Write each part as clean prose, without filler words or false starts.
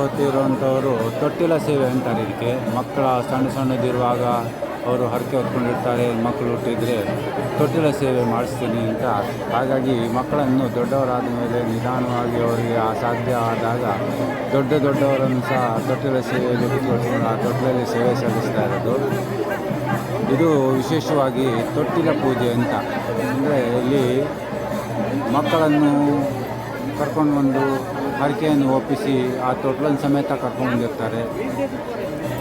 ಗೊತ್ತಿರುವಂಥವರು ತೊಟ್ಟಿಲ ಸೇವೆ ಅಂತಾರೆ ಇದಕ್ಕೆ. ಮಕ್ಕಳ ಸಣ್ಣದಿರುವಾಗ ಅವರು ಹರಕೆ ಹೊತ್ಕೊಂಡಿರ್ತಾರೆ, ಮಕ್ಕಳು ಹುಟ್ಟಿದರೆ ತೊಟ್ಟಿಲ ಸೇವೆ ಮಾಡಿಸ್ತೀನಿ ಅಂತ. ಹಾಗಾಗಿ ಮಕ್ಕಳನ್ನು ದೊಡ್ಡವರಾದ ಮೇಲೆ ನಿಧಾನವಾಗಿ ಅವರಿಗೆ ಸಾಧ್ಯ ಆದಾಗ ದೊಡ್ಡವರನ್ನು ಸಹ ತೊಟ್ಟಿಲ ಸೇವೆಯಲ್ಲಿ ಕೂತ್ಕೊಳ್ಕೊಂಡು ಆ ತೊಟ್ಟಿಲಲ್ಲಿ ಸೇವೆ ಸಲ್ಲಿಸ್ತಾ ಇರೋದು. ಇದು ವಿಶೇಷವಾಗಿ ತೊಟ್ಟಿಲ ಪೂಜೆ ಅಂತ. ಅಂದರೆ ಇಲ್ಲಿ ಮಕ್ಕಳನ್ನು ಕರ್ಕೊಂಡು ಬಂದು ಹರಕೆಯನ್ನು ಒಪ್ಪಿಸಿ ಆ ತೊಟ್ಲನ್ನು ಸಮೇತ ಕರ್ಕೊಂಡು ಬಂದಿರ್ತಾರೆ.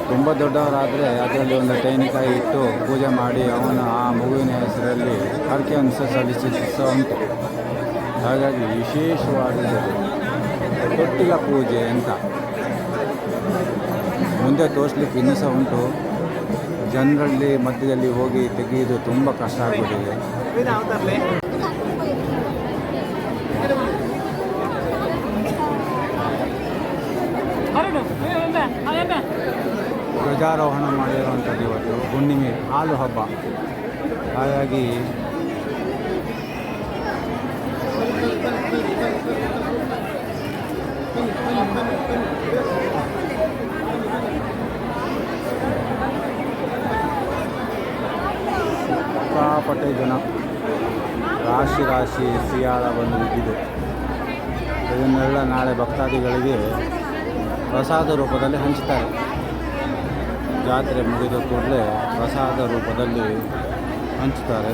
ತುಂಬ ದೊಡ್ಡವರಾದರೆ ಅದರಲ್ಲಿ ಒಂದು ತೆಂಗಿನಕಾಯಿ ಇಟ್ಟು ಪೂಜೆ ಮಾಡಿ ಅವನ ಆ ಮಗುವಿನ ಹೆಸರಲ್ಲಿ ಹರಕೆಯನ್ನು ಸಲ್ಲಿಸ ಉಂಟು. ಹಾಗಾಗಿ ವಿಶೇಷವಾದದ್ದು ತೊಟ್ಟಿಲ ಪೂಜೆ ಅಂತ. ಮುಂದೆ ತೋರಿಸ್ಲಿಕ್ಕೆ ಇನ್ನೂ ಸಹ ಉಂಟು. ಜನರಲ್ಲಿ ಮಧ್ಯದಲ್ಲಿ ಹೋಗಿ ತೆಗೆಯೋದು ತುಂಬ ಕಷ್ಟ ಆಗಿಬಿಟ್ಟಿದೆ. ಧ್ವಜಾರೋಹಣ ಮಾಡಿರುವಂಥದ್ದು ಇವತ್ತು ಹುಣ್ಣಿಮೆ ಹಾಲು ಹಬ್ಬ. ಹಾಗಾಗಿ ಸಿಕ್ಕಾಪಟ್ಟೆ ಜನ ರಾಶಿ ಸಿಯಾಳ ಬಂದು ಬಿದ್ದಿದೆ. ಇದನ್ನೆಲ್ಲ ನಾಳೆ ಭಕ್ತಾದಿಗಳಿಗೆ ಪ್ರಸಾದ ರೂಪದಲ್ಲಿ ಹಂಚ್ತಾರೆ. ಜಾತ್ರೆ ಮುಗಿದ ಕೂಡಲೇ ಪ್ರಸಾದ ರೂಪದಲ್ಲಿ ಹಂಚ್ತಾರೆ.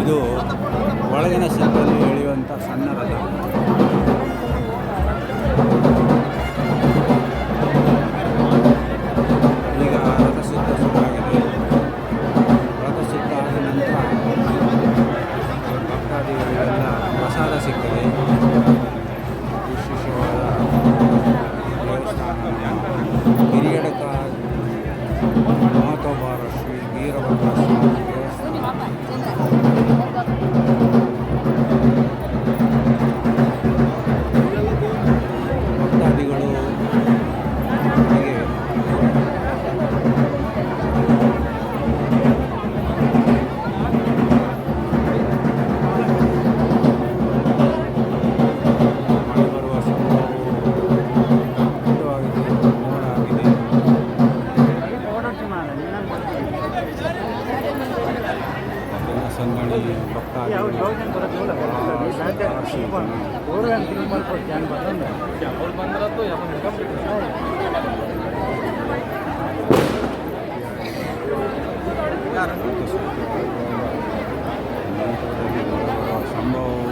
ಇದು ಒಳಗಿನ ಶಿಲ್ಪದಲ್ಲಿ ಎಳೆಯುವಂಥ ಸಣ್ಣ ರಥ. ಈಗ ರಥಸಿದ್ಧ ಶುರುವಾಗಿದೆ. ರಥಸಿದ್ಧ ಆದ ನಂತರ ಭಕ್ತಾದಿಗಳಿಗೆಲ್ಲ ಪ್ರಸಾದ ಸಿಗ್ತದೆ. ವಿಶೇಷವಾದ ದೇವಸ್ಥಾನ ಹಿರಿಯಡಕ ಮಹತೋಬಾರ ಶ್ರೀ ವೀರಭದ್ರ ಸ್ವಾಮಿ ದೇವಸ್ಥಾನ. ಭಕ್ತಾದಿಗಳು ಹಾಗೆ ಮಳೆ ಬರುವ ಸಂಭವವಾಗಿದೆ, ಮೋಡ ಆಗಿದೆ. ಸಂಗಣಿ ಭಕ್ತಾದಿಗಳು ಸಂಭವವು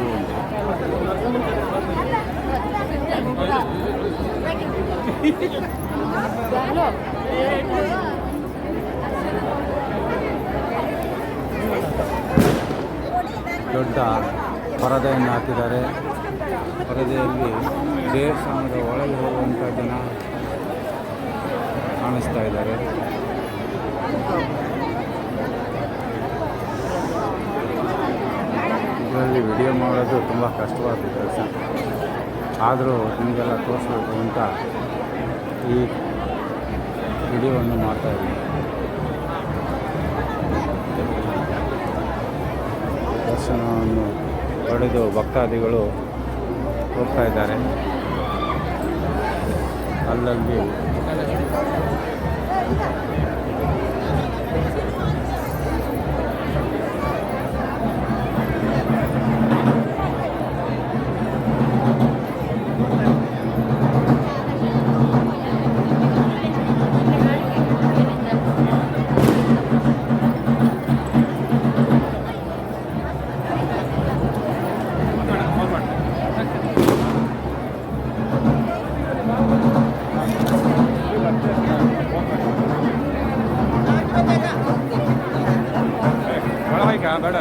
ದೊಡ್ಡ ಪರದೆಯನ್ನು ಹಾಕಿದ್ದಾರೆ. ಪರದೆಯಲ್ಲಿ ದೇವಸ್ಥಾನದ ಒಳಗೆ ಹೋಗುವಂಥ ಜನ ಕಾಣಿಸ್ತಾ ಇದ್ದಾರೆ. ಇದರಲ್ಲಿ ವಿಡಿಯೋ ಮಾಡೋದು ತುಂಬ ಕಷ್ಟವಾದ ಕೆಲಸ. ಆದರೂ ನಿಮಗೆಲ್ಲ ತೋರಿಸ್ಬೇಕು ಅಂತ ಈ ವಿಡಿಯೋವನ್ನು ಮಾಡ್ತಾಯಿದ್ದೀನಿ. ದರ್ಶನವನ್ನು ಪಡೆದು ಭಕ್ತಾದಿಗಳು ಹೋಗ್ತಾ ಇದ್ದಾರೆ. ಅಲ್ಲಲ್ಲಿ ಬೇಡ